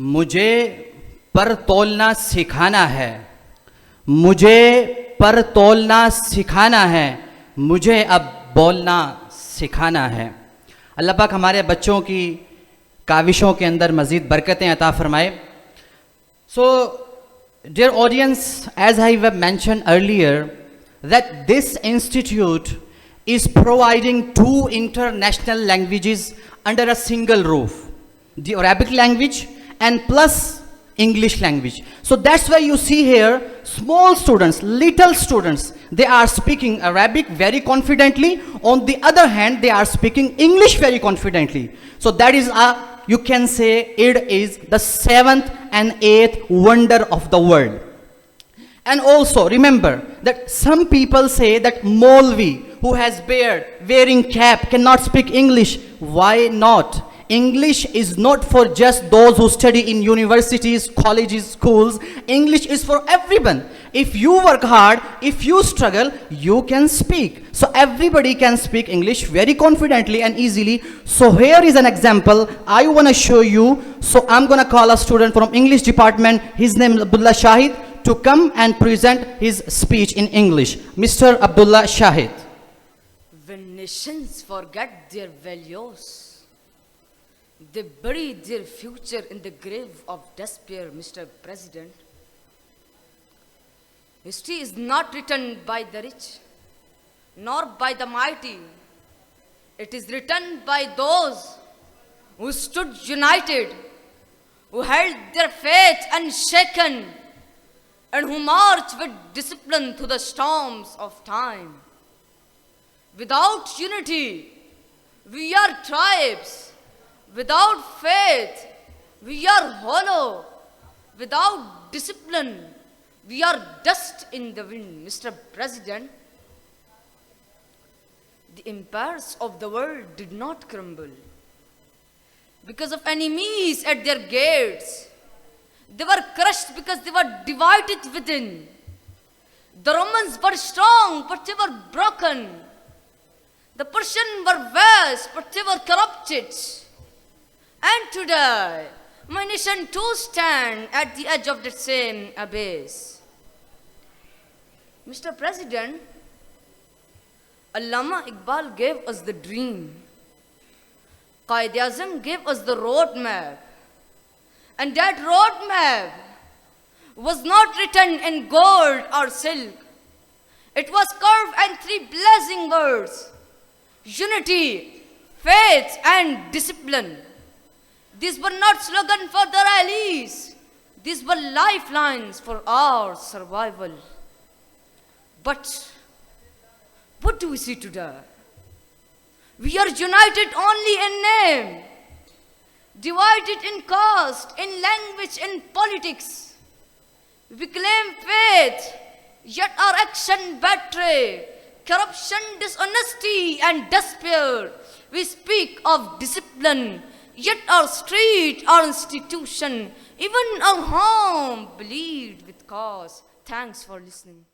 मुझे पर तोलना सिखाना है, मुझे पर तोलना सिखाना है, मुझे अब बोलना सिखाना है। अल्लाह पाक हमारे बच्चों की काविशों के अंदर मज़ीद बरकतें अता फरमाए। So dear audience, as I have mentioned earlier that this institute is providing two international languages under a single roof, the Arabic language and plus English language. So that's why you see here small students, little students, they are speaking Arabic very confidently. On the other hand, they are speaking English very confidently. So that is you can say it is the 7th and 8th wonder of the world. And also remember that some people say that Maulvi who has beard, wearing cap, cannot speak English. Why not? English is not for just those who study in universities, colleges, schools. English is for everyone. If you work hard, if you struggle, you can speak. So everybody can speak English very confidently and easily. So here is an example I want to show you. So I'm going to call a student from English department. His name is Abdullah Shahid, to come and present his speech in English. Mr. Abdullah Shahid. When nations forget their values, they bury their future in the grave of despair, Mr. President. History is not written by the rich, nor by the mighty. It is written by those who stood united, who held their faith unshaken, and who march with discipline through the storms of time. Without unity, we are tribes. Without faith, we are hollow. Without discipline, we are dust in the wind. Mr. President, the empires of the world did not crumble because of enemies at their gates. They were crushed because they were divided within. The Romans were strong, but they were broken. The Persians were vast, but they were corrupted. And today, my nation too stand at the edge of the same abyss. Mr. President, Allama Iqbal gave us the dream. Quaid-e-Azam gave us the roadmap. And that roadmap was not written in gold or silk. It was carved in 3 blazing words: unity, faith, and discipline. These were not slogans for the rallies. These were lifelines for our survival. But what do we see today? We are united only in name, divided in caste, in language, in politics. We claim faith, yet our action betray corruption, dishonesty, and despair. We speak of discipline, yet our street, our institution, even our home bleed with cause. Thanks for listening.